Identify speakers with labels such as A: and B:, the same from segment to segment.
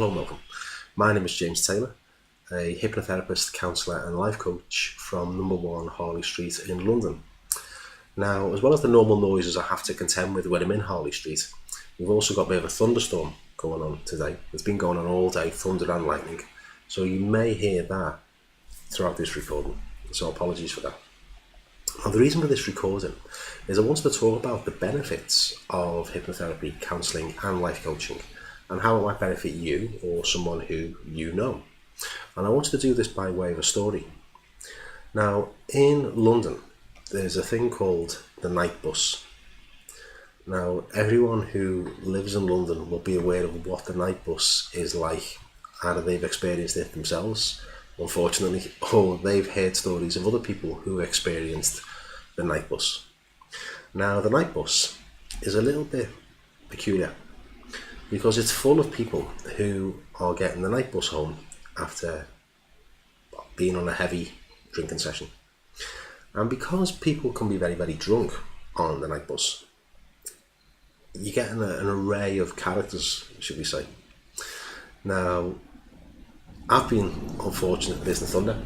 A: Hello and welcome. My name is James Taylor, a hypnotherapist, counsellor and life coach from number 1 Harley Street in London. Now, as well as the normal noises I have to contend with when I'm in Harley Street, we've also got a bit of a thunderstorm going on today. It's been going on all day, thunder and lightning, so you may hear that throughout this recording, so apologies for that. Now, the reason for this recording is I wanted to talk about the benefits of hypnotherapy, counselling and life coaching, and how it might benefit you or someone who you know. And I wanted to do this by way of a story. Now, in London, there's a thing called the night bus. Now, everyone who lives in London will be aware of what the night bus is like. Either they've experienced it themselves, unfortunately, or they've heard stories of other people who experienced the night bus. Now, the night bus is a little bit peculiar because it's full of people who are getting the night bus home after being on a heavy drinking session. And because people can be very, very drunk on the night bus, you get an array of characters, should we say. Now, I've been unfortunate, there's the thunder,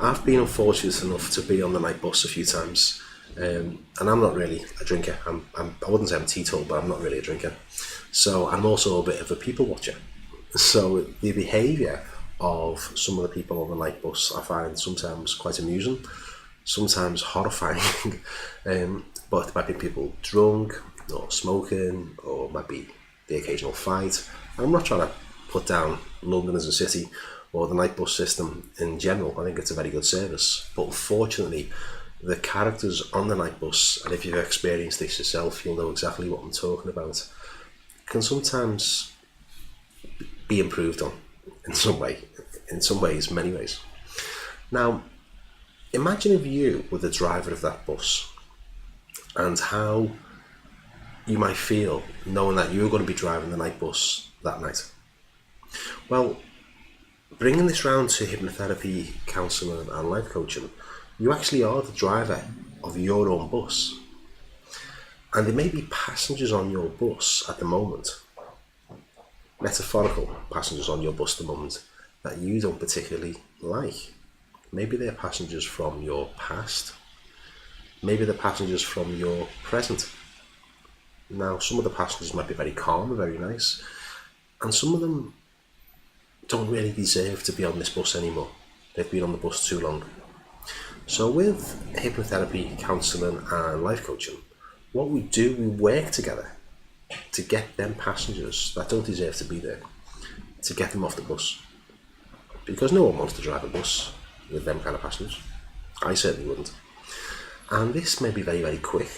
A: I've been unfortunate enough to be on the night bus a few times, and I'm not really a drinker. I wouldn't say I'm teetotal, but I'm not really a drinker. So I'm also a bit of a people watcher. So the behaviour of some of the people on the night bus I find sometimes quite amusing, sometimes horrifying, but it might be people drunk or smoking, or it might be the occasional fight. I'm not trying to put down London as a city or the night bus system in general. I think it's a very good service, but unfortunately the characters on the night bus, and if you've experienced this yourself, you'll know exactly what I'm talking about, can sometimes be improved on in some ways, many ways. Now, imagine if you were the driver of that bus and how you might feel knowing that you're going to be driving the night bus that night. Well, bringing this round to hypnotherapy, counselling and life coaching, you actually are the driver of your own bus. And there may be passengers on your bus at the moment, metaphorical passengers on your bus at the moment, that you don't particularly like. Maybe they're passengers from your past. Maybe they're passengers from your present. Now, some of the passengers might be very calm and very nice, and some of them don't really deserve to be on this bus anymore. They've been on the bus too long. So with hypnotherapy, counselling and life coaching, what we do, we work together to get them passengers that don't deserve to be there, to get them off the bus. Because no one wants to drive a bus with them kind of passengers. I certainly wouldn't. And this may be very, very quick,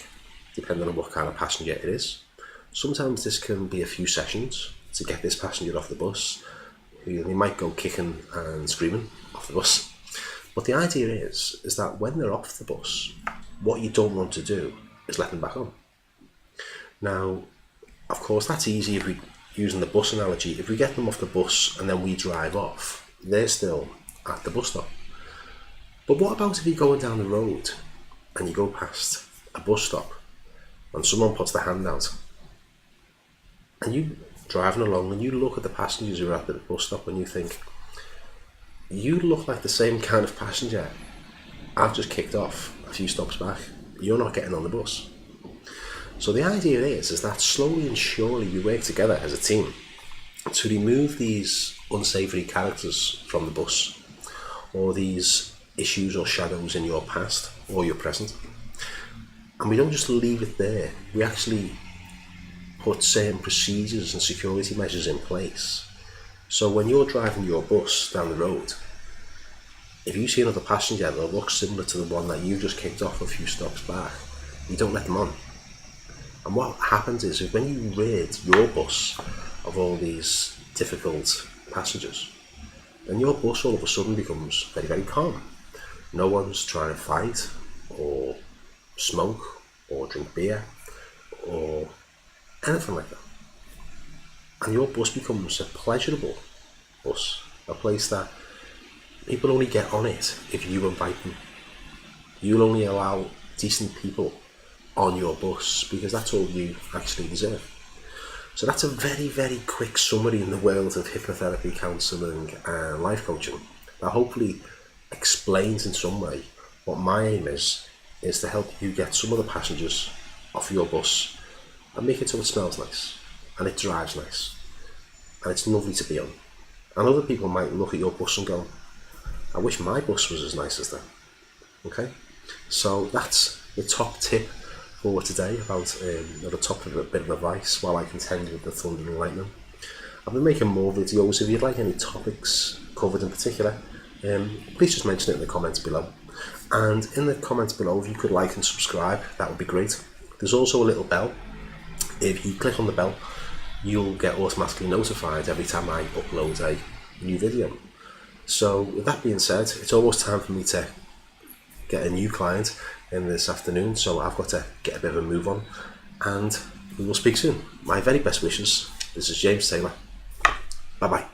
A: depending on what kind of passenger it is. Sometimes this can be a few sessions to get this passenger off the bus. They might go kicking and screaming off the bus. But the idea is that when they're off the bus, what you don't want to do is let them back on. Now, of course, that's easy if we, using the bus analogy, if we get them off the bus and then we drive off, they're still at the bus stop. But what about if you're going down the road and you go past a bus stop and someone puts their hand out and you driving along and you look at the passengers who are at the bus stop and you think, you look like the same kind of passenger I've just kicked off a few stops back. You're not getting on the bus. So the idea is that slowly and surely we work together as a team to remove these unsavoury characters from the bus, or these issues or shadows in your past or your present. And we don't just leave it there. We actually put certain procedures and security measures in place. So when you're driving your bus down the road, if you see another passenger that looks similar to the one that you just kicked off a few stops back, you don't let them on. And what happens is when you rid your bus of all these difficult passengers, then your bus all of a sudden becomes very, very calm. No one's trying to fight or smoke or drink beer or anything like that. And your bus becomes a pleasurable bus, a place that people only get on it if you invite them. You'll only allow decent people on your bus because that's all you actually deserve. So that's a very, very quick summary in the world of hypnotherapy, counselling and life coaching that hopefully explains in some way what my aim is to help you get some of the passengers off your bus and make it so it smells nice and it drives nice and it's lovely to be on. And other people might look at your bus and go, I wish my bus was as nice as that. Okay, so that's the top tip for today about the top of a bit of advice while I contend with the thunder and lightning. I've been making more videos. If you'd like any topics covered in particular, please just mention it in the comments below. And in the comments below, if you could like and subscribe, that would be great. There's also a little bell. If you click on the bell, you'll get automatically notified every time I upload a new video. So with that being said, it's almost time for me to get a new client in this afternoon, so I've got to get a bit of a move on, and we will speak soon. My very best wishes. This is James Taylor. Bye bye.